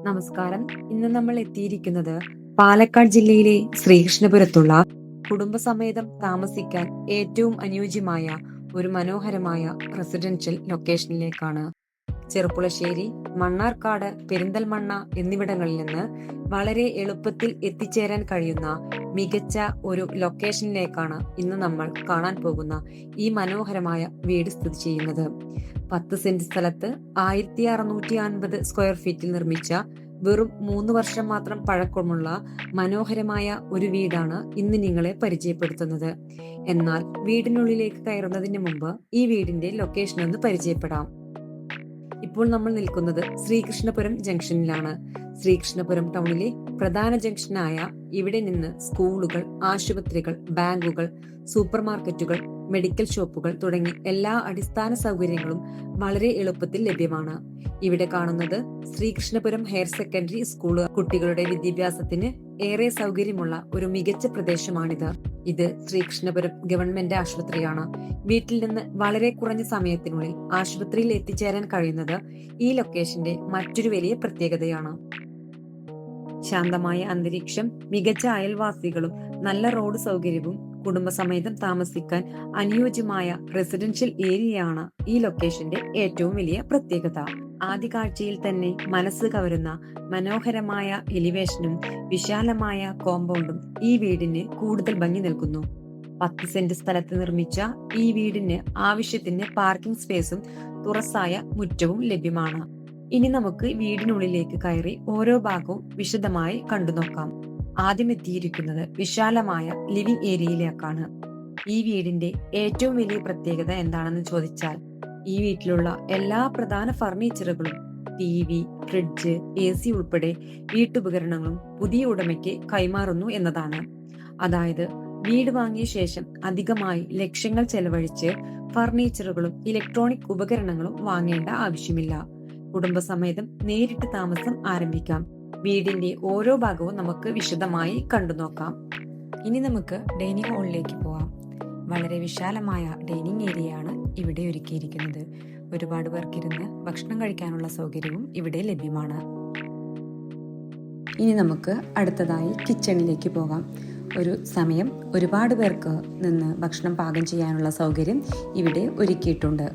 നമസ്കാരം. ഇന്ന് നമ്മൾ എത്തിയിരിക്കുന്നത് പാലക്കാട് ജില്ലയിലെ ശ്രീകൃഷ്ണപുരത്തുള്ള കുടുംബസമേതം താമസിക്കാൻ ഏറ്റവും അനുയോജ്യമായ ഒരു മനോഹരമായ റെസിഡൻഷ്യൽ ലൊക്കേഷനിലേക്കാണ്. ചെറുപ്പുളശ്ശേരി, മണ്ണാർക്കാട്, പെരിന്തൽമണ്ണ എന്നിവിടങ്ങളിൽ നിന്ന് വളരെ എളുപ്പത്തിൽ എത്തിച്ചേരാൻ കഴിയുന്ന മികച്ച ഒരു ലൊക്കേഷനിലേക്കാണ് ഇന്ന് നമ്മൾ കാണാൻ പോകുന്ന ഈ മനോഹരമായ വീട് സ്ഥിതി ചെയ്യുന്നത്. 10 സെന്റ് സ്ഥലത്ത് 1650 സ്ക്വയർ ഫീറ്റിൽ നിർമ്മിച്ച വെറും 3 വർഷം മാത്രം പഴക്കമുള്ള മനോഹരമായ ഒരു വീടാണ് ഇന്ന് നിങ്ങളെ പരിചയപ്പെടുത്തുന്നത്. എന്നാൽ വീടിനുള്ളിലേക്ക് കയറുന്നതിന് മുമ്പ് ഈ വീടിന്റെ ലൊക്കേഷൻ ഒന്ന് പരിചയപ്പെടാം. ഇപ്പോൾ നമ്മൾ നിൽക്കുന്നത് ശ്രീകൃഷ്ണപുരം ജംഗ്ഷനിലാണ്. ശ്രീകൃഷ്ണപുരം ടൗണിലെ പ്രധാന ജംഗ്ഷനായ ഇവിടെ നിന്ന് സ്കൂളുകൾ, ആശുപത്രികൾ, ബാങ്കുകൾ, സൂപ്പർ മാർക്കറ്റുകൾ, മെഡിക്കൽ ഷോപ്പുകൾ തുടങ്ങി എല്ലാ അടിസ്ഥാന സൗകര്യങ്ങളും വളരെ എളുപ്പത്തിൽ ലഭ്യമാണ്. ഇവിടെ കാണുന്നത് ശ്രീകൃഷ്ണപുരം ഹയർ സെക്കൻഡറി സ്കൂൾ. കുട്ടികളുടെ വിദ്യാഭ്യാസത്തിന് ഏറെ സൗകര്യമുള്ള ഒരു മികച്ച പ്രദേശമാണിത്. ഇത് ശ്രീകൃഷ്ണപുരം ഗവൺമെന്റ് ആശുപത്രിയാണ്. വീട്ടിൽ നിന്ന് വളരെ കുറഞ്ഞ സമയത്തിനുള്ളിൽ ആശുപത്രിയിൽ എത്തിച്ചേരാൻ കഴിയുന്നത് ഈ ലൊക്കേഷന്റെ മറ്റൊരു വലിയ പ്രത്യേകതയാണ്. ശാന്തമായ അന്തരീക്ഷം, മികച്ച അയൽവാസികളും നല്ല റോഡ് സൗകര്യവും കുടുംബസമേതം താമസിക്കാൻ അനുയോജ്യമായ റെസിഡൻഷ്യൽ ഏരിയയാണ് ഈ ലൊക്കേഷന്റെ ഏറ്റവും വലിയ പ്രത്യേകത. ആദ്യ കാഴ്ചയിൽ തന്നെ മനസ്സ് കവരുന്ന മനോഹരമായ എലിവേഷനും വിശാലമായ കോമ്പൗണ്ടും ഈ വീടിന് കൂടുതൽ ഭംഗി നൽകുന്നു. 10 സെന്റ് സ്ഥലത്ത് നിർമ്മിച്ച ഈ വീടിന് ആവശ്യത്തിന് പാർക്കിംഗ് സ്പേസും തുറസായ മുറ്റവും ലഭ്യമാണ്. ഇനി നമുക്ക് വീടിനുള്ളിലേക്ക് കയറി ഓരോ ഭാഗവും വിശദമായി കണ്ടുനോക്കാം. ആദ്യം എത്തിയിരിക്കുന്നത് വിശാലമായ ലിവിംഗ് ഏരിയയിലേക്കാണ്. ഈ വീടിന്റെ ഏറ്റവും വലിയ പ്രത്യേകത എന്താണെന്ന് ചോദിച്ചാൽ, ഈ വീട്ടിലുള്ള എല്ലാ പ്രധാന ഫർണിച്ചറുകളും, TV, ഫ്രിഡ്ജ്, AC ഉൾപ്പെടെ വീട്ടുപകരണങ്ങളും പുതിയ ഉടമയ്ക്ക് കൈമാറുന്നു എന്നതാണ്. അതായത് വീട് വാങ്ങിയ ശേഷം അധികമായി ലക്ഷങ്ങൾ ചെലവഴിച്ച് ഫർണിച്ചറുകളും ഇലക്ട്രോണിക് ഉപകരണങ്ങളും വാങ്ങേണ്ട ആവശ്യമില്ല. കുടുംബസമേതം നേരിട്ട് താമസം ആരംഭിക്കാം. വീടിന്റെ ഓരോ ഭാഗവും നമുക്ക് വിശദമായി കണ്ടുനോക്കാം. ഇനി നമുക്ക് ഡൈനിങ് ഹാളിലേക്ക് പോവാം. വളരെ വിശാലമായ ഡൈനിങ് ഏരിയയാണ് ഇവിടെ ഒരുക്കിയിരിക്കുന്നത്. ഒരുപാട് പേർക്കിരുന്ന് ഭക്ഷണം കഴിക്കാനുള്ള സൗകര്യവും ഇവിടെ ലഭ്യമാണ്. ഇനി നമുക്ക് അടുത്തതായി കിച്ചണിലേക്ക് പോകാം. ഒരു സമയം ഒരുപാട് പേർക്ക് നിന്ന് ഭക്ഷണം പാകം ചെയ്യാനുള്ള സൗകര്യം ഇവിടെ ഒരുക്കിയിട്ടുണ്ട്.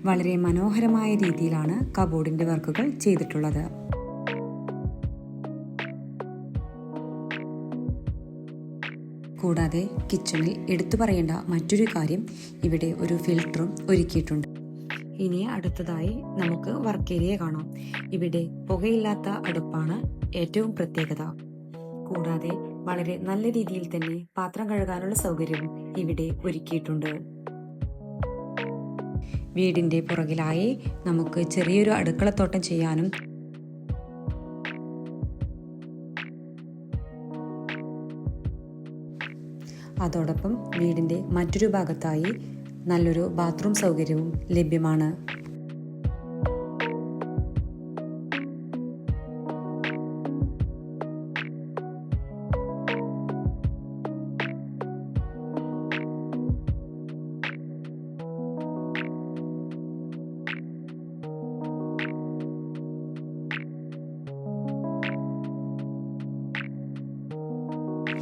വളരെ മനോഹരമായ രീതിയിലാണ് കബോർഡിന്റെ വർക്കുകൾ ചെയ്തിട്ടുള്ളത്. കൂടാതെ കിച്ചണിൽ എടുത്തു പറയേണ്ട മറ്റൊരു കാര്യം, ഇവിടെ ഒരു ഫിൽറ്ററും ഒരുക്കിയിട്ടുണ്ട്. ഇനി അടുത്തതായി നമുക്ക് വർക്ക് ഏരിയ കാണാം. ഇവിടെ പുകയില്ലാത്ത അടുപ്പാണ് ഏറ്റവും പ്രത്യേകത. കൂടാതെ വളരെ നല്ല രീതിയിൽ തന്നെ പാത്രം കഴുകാനുള്ള സൗകര്യവും ഇവിടെ ഒരുക്കിയിട്ടുണ്ട്. വീടിന്റെ പുറകിലായി നമുക്ക് ചെറിയൊരു അടുക്കളത്തോട്ടം ചെയ്യാനും അതോടൊപ്പം വീടിന്റെ മറ്റൊരു ഭാഗത്തായി നല്ലൊരു ബാത്റൂം സൗകര്യവും ലഭ്യമാണ്.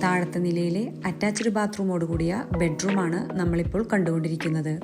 താഴത്തെ നിലയിലെ അറ്റാച്ച്ഡ് ബാത്റൂമോട് കൂടിയ ബെഡ്റൂമാണ് നമ്മളിപ്പോൾ കണ്ടുകൊണ്ടിരിക്കുന്നത്.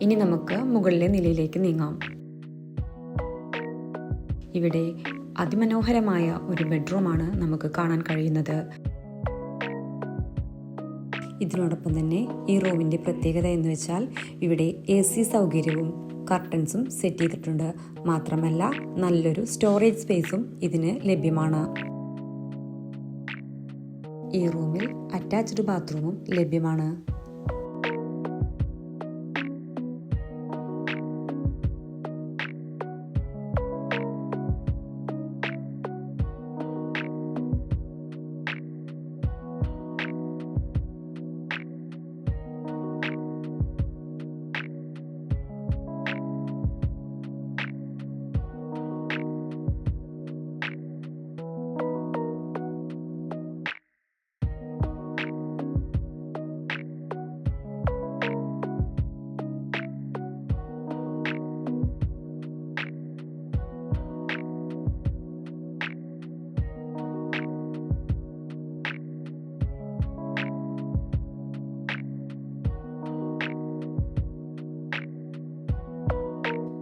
ഇനി നമുക്ക് മുകളിലെ നിലയിലേക്ക് നീങ്ങാം. ഇവിടെ അതിമനോഹരമായ ഒരു ബെഡ്റൂമാണ് നമുക്ക് കാണാൻ കഴിയുന്നത്. ഇതിനോടൊപ്പം തന്നെ ഈ റൂമിന്റെ പ്രത്യേകത എന്ന് വെച്ചാൽ ഇവിടെ AC സൗകര്യവും കർട്ടൻസും സെറ്റ് ചെയ്തിട്ടുണ്ട്. മാത്രമല്ല നല്ലൊരു സ്റ്റോറേജ് സ്പേസും ഇതിന് ലഭ്യമാണ്. ഈ റൂമിൽ അറ്റാച്ച്ഡ് ബാത്റൂമും ലഭ്യമാണ്.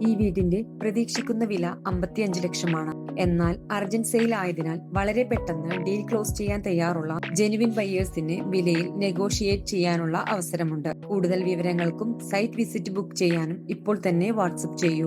ഈ വീടിന്റെ പ്രതീക്ഷിക്കുന്ന വില 55 ലക്ഷമാണ്. എന്നാൽ അർജന്റ് സെയിൽ ആയതിനാൽ വളരെ പെട്ടെന്ന് ഡീൽ ക്ലോസ് ചെയ്യാൻ തയ്യാറുള്ള ജെനുവിൻ ബയേഴ്സിന് വിലയിൽ നെഗോഷിയേറ്റ് ചെയ്യാനുള്ള അവസരമുണ്ട്. കൂടുതൽ വിവരങ്ങൾക്കും സൈറ്റ് വിസിറ്റ് ബുക്ക് ചെയ്യാനും ഇപ്പോൾ തന്നെ വാട്സ്ആപ്പ് ചെയ്യൂ.